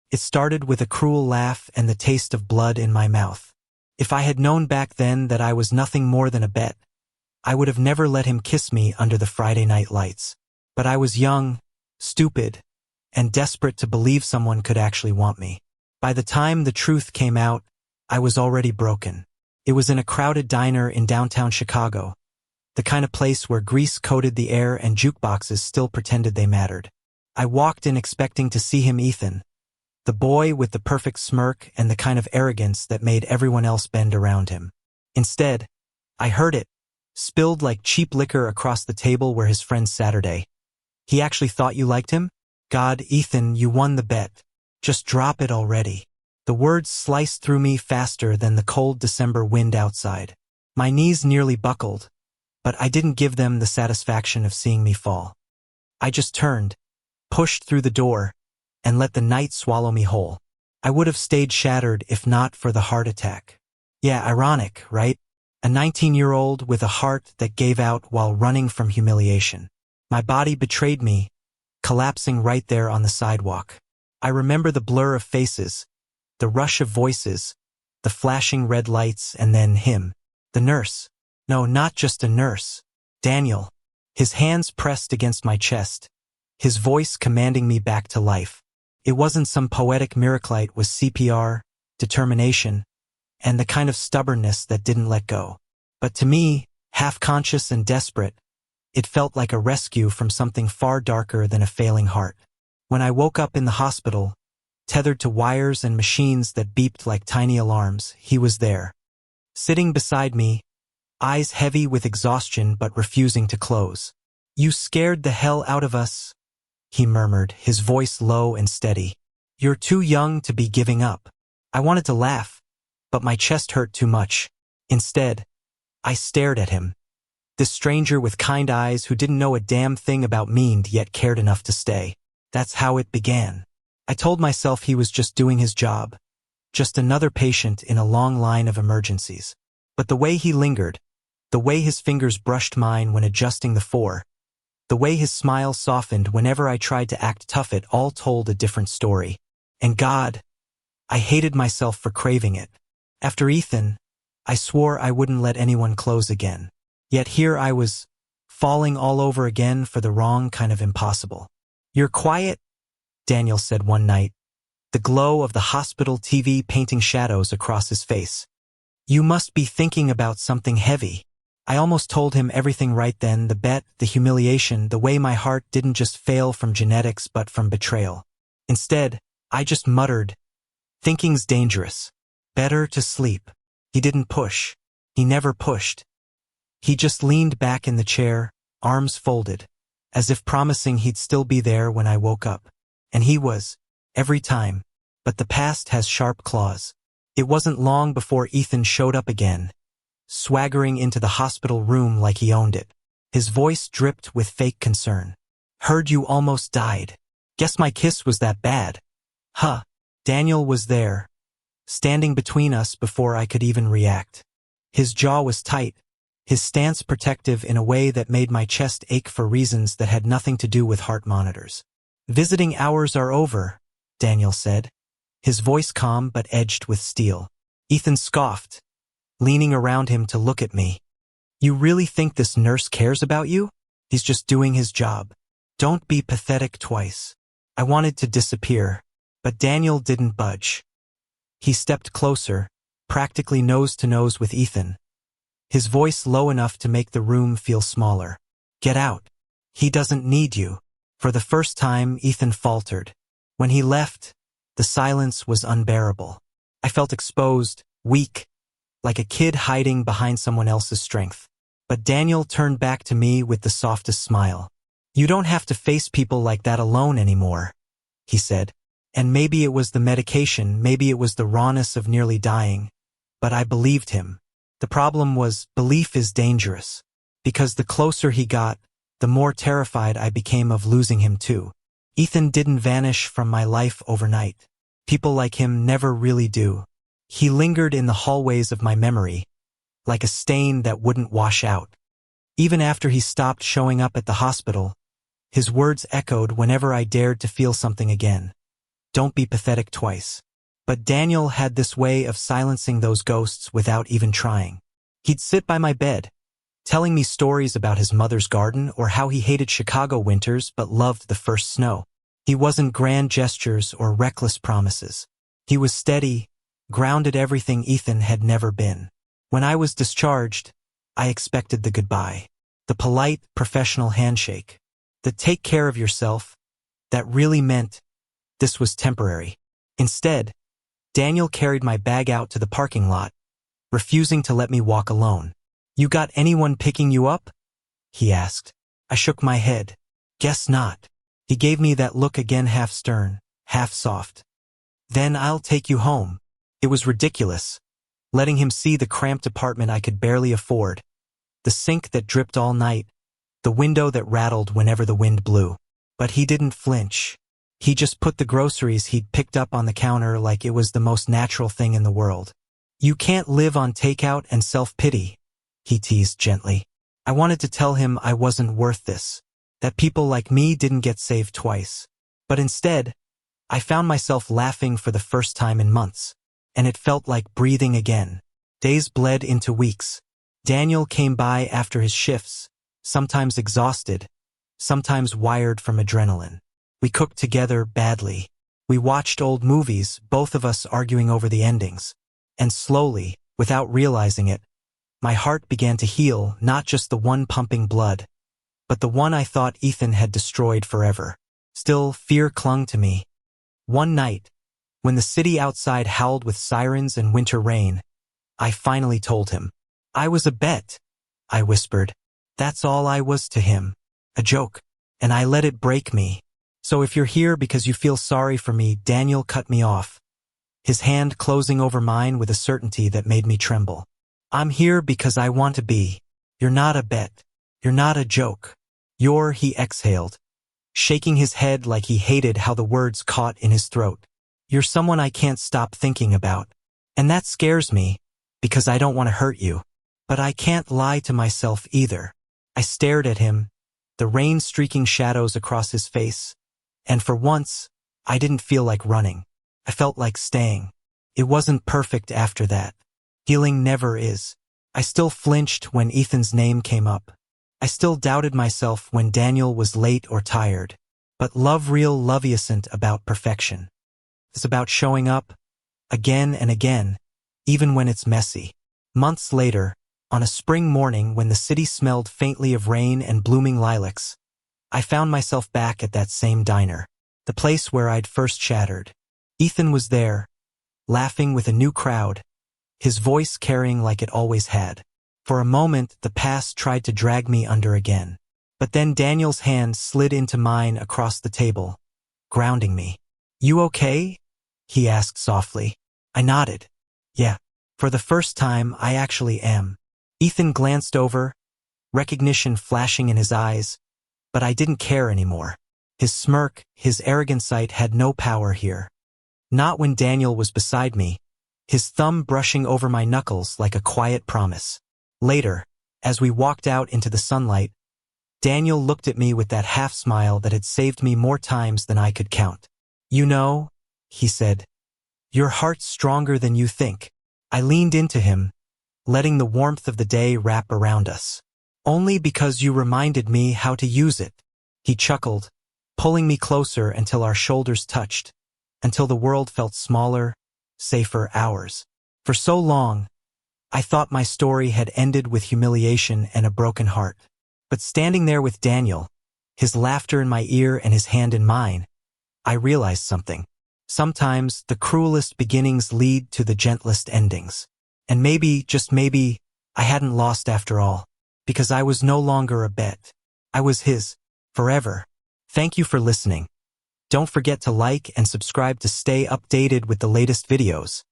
It started with a cruel laugh and the taste of blood in my mouth. If I had known back then that I was nothing more than a bet, I would have never let him kiss me under the Friday night lights. But I was young, stupid, and desperate to believe someone could actually want me. By the time the truth came out, I was already broken. It was in a crowded diner in downtown Chicago, the kind of place where grease coated the air and jukeboxes still pretended they mattered. I walked in expecting to see him, Ethan, the boy with the perfect smirk and the kind of arrogance that made everyone else bend around him. Instead, I heard it, spilled like cheap liquor across the table where his friend Saturday. He actually thought you liked him? God, Ethan, you won the bet. Just drop it already. The words sliced through me faster than the cold December wind outside. My knees nearly buckled, but I didn't give them the satisfaction of seeing me fall. I just turned, pushed through the door, and let the night swallow me whole. I would have stayed shattered if not for the heart attack. Yeah, ironic, right? A 19-year-old with a heart that gave out while running from humiliation. My body betrayed me, collapsing right there on the sidewalk. I remember the blur of faces, the rush of voices, the flashing red lights, and then him. The nurse. No, not just a nurse. Daniel. His hands pressed against my chest, his voice commanding me back to life. It wasn't some poetic miracle, it was CPR, determination, and the kind of stubbornness that didn't let go. But to me, half-conscious and desperate, it felt like a rescue from something far darker than a failing heart. When I woke up in the hospital, tethered to wires and machines that beeped like tiny alarms, he was there. Sitting beside me, eyes heavy with exhaustion but refusing to close. "You scared the hell out of us," he murmured, his voice low and steady. "You're too young to be giving up." I wanted to laugh, but my chest hurt too much. Instead, I stared at him. This stranger with kind eyes who didn't know a damn thing about me and yet cared enough to stay. That's how it began. I told myself he was just doing his job, just another patient in a long line of emergencies. But the way he lingered, the way his fingers brushed mine when adjusting the four, the way his smile softened whenever I tried to act tough, it all told a different story. And God, I hated myself for craving it. After Ethan, I swore I wouldn't let anyone close again. Yet here I was, falling all over again for the wrong kind of impossible. "You're quiet," Daniel said one night, the glow of the hospital TV painting shadows across his face. "You must be thinking about something heavy." I almost told him everything right then, the bet, the humiliation, the way my heart didn't just fail from genetics but from betrayal. Instead, I just muttered, "Thinking's dangerous. Better to sleep." He didn't push. He never pushed. He just leaned back in the chair, arms folded, as if promising he'd still be there when I woke up. And he was, every time. But the past has sharp claws. It wasn't long before Ethan showed up again, swaggering into the hospital room like he owned it. His voice dripped with fake concern. "Heard you almost died. Guess my kiss was that bad." Huh. Daniel was there, standing between us before I could even react. His jaw was tight, his stance protective in a way that made my chest ache for reasons that had nothing to do with heart monitors. "Visiting hours are over," Daniel said, his voice calm but edged with steel. Ethan scoffed, leaning around him to look at me. "You really think this nurse cares about you? He's just doing his job. Don't be pathetic twice." I wanted to disappear, but Daniel didn't budge. He stepped closer, practically nose to nose with Ethan, his voice low enough to make the room feel smaller. "Get out. He doesn't need you." For the first time, Ethan faltered. When he left, the silence was unbearable. I felt exposed, weak, like a kid hiding behind someone else's strength. But Daniel turned back to me with the softest smile. "You don't have to face people like that alone anymore," he said. And maybe it was the medication, maybe it was the rawness of nearly dying, but I believed him. The problem was, belief is dangerous, because the closer he got, the more terrified I became of losing him too. Ethan didn't vanish from my life overnight. People like him never really do. He lingered in the hallways of my memory, like a stain that wouldn't wash out. Even after he stopped showing up at the hospital, his words echoed whenever I dared to feel something again. Don't be pathetic twice. But Daniel had this way of silencing those ghosts without even trying. He'd sit by my bed, telling me stories about his mother's garden or how he hated Chicago winters but loved the first snow. He wasn't grand gestures or reckless promises. He was steady, grounded, everything Ethan had never been. When I was discharged, I expected the goodbye. The polite, professional handshake. The take care of yourself. That really meant this was temporary. Instead, Daniel carried my bag out to the parking lot, refusing to let me walk alone. "You got anyone picking you up?" he asked. I shook my head. "Guess not." He gave me that look again, half stern, half soft. "Then I'll take you home." It was ridiculous, letting him see the cramped apartment I could barely afford, the sink that dripped all night, the window that rattled whenever the wind blew. But he didn't flinch. He just put the groceries he'd picked up on the counter like it was the most natural thing in the world. "You can't live on takeout and self-pity," he teased gently. I wanted to tell him I wasn't worth this, that people like me didn't get saved twice. But instead, I found myself laughing for the first time in months, and it felt like breathing again. Days bled into weeks. Daniel came by after his shifts, sometimes exhausted, sometimes wired from adrenaline. We cooked together badly. We watched old movies, both of us arguing over the endings. And slowly, without realizing it, my heart began to heal, not just the one pumping blood, but the one I thought Ethan had destroyed forever. Still, fear clung to me. One night, when the city outside howled with sirens and winter rain, I finally told him. "I was a bet," I whispered. "That's all I was to him. A joke. And I let it break me. So if you're here because you feel sorry for me," Daniel cut me off, his hand closing over mine with a certainty that made me tremble. "I'm here because I want to be. You're not a bet. You're not a joke. He exhaled, shaking his head like he hated how the words caught in his throat. "You're someone I can't stop thinking about. And that scares me, because I don't want to hurt you. But I can't lie to myself either." I stared at him, the rain streaking shadows across his face, and for once, I didn't feel like running. I felt like staying. It wasn't perfect after that. Healing never is. I still flinched when Ethan's name came up. I still doubted myself when Daniel was late or tired. But love isn't about perfection. It's about showing up, again and again, even when it's messy. Months later, on a spring morning when the city smelled faintly of rain and blooming lilacs, I found myself back at that same diner, the place where I'd first shattered. Ethan was there, laughing with a new crowd, his voice carrying like it always had. For a moment, the past tried to drag me under again. But then Daniel's hand slid into mine across the table, grounding me. "You okay?" he asked softly. I nodded. "Yeah. For the first time, I actually am." Ethan glanced over, recognition flashing in his eyes, but I didn't care anymore. His smirk, his arrogant sight had no power here. Not when Daniel was beside me, his thumb brushing over my knuckles like a quiet promise. Later, as we walked out into the sunlight, Daniel looked at me with that half smile that had saved me more times than I could count. "You know," he said, "your heart's stronger than you think." I leaned into him, letting the warmth of the day wrap around us. "Only because you reminded me how to use it." He chuckled, pulling me closer until our shoulders touched, until the world felt smaller, safer, ours. For so long, I thought my story had ended with humiliation and a broken heart. But standing there with Daniel, his laughter in my ear and his hand in mine, I realized something. Sometimes the cruelest beginnings lead to the gentlest endings. And maybe, just maybe, I hadn't lost after all, because I was no longer a bet. I was his, forever. Thank you for listening. Don't forget to like and subscribe to stay updated with the latest videos.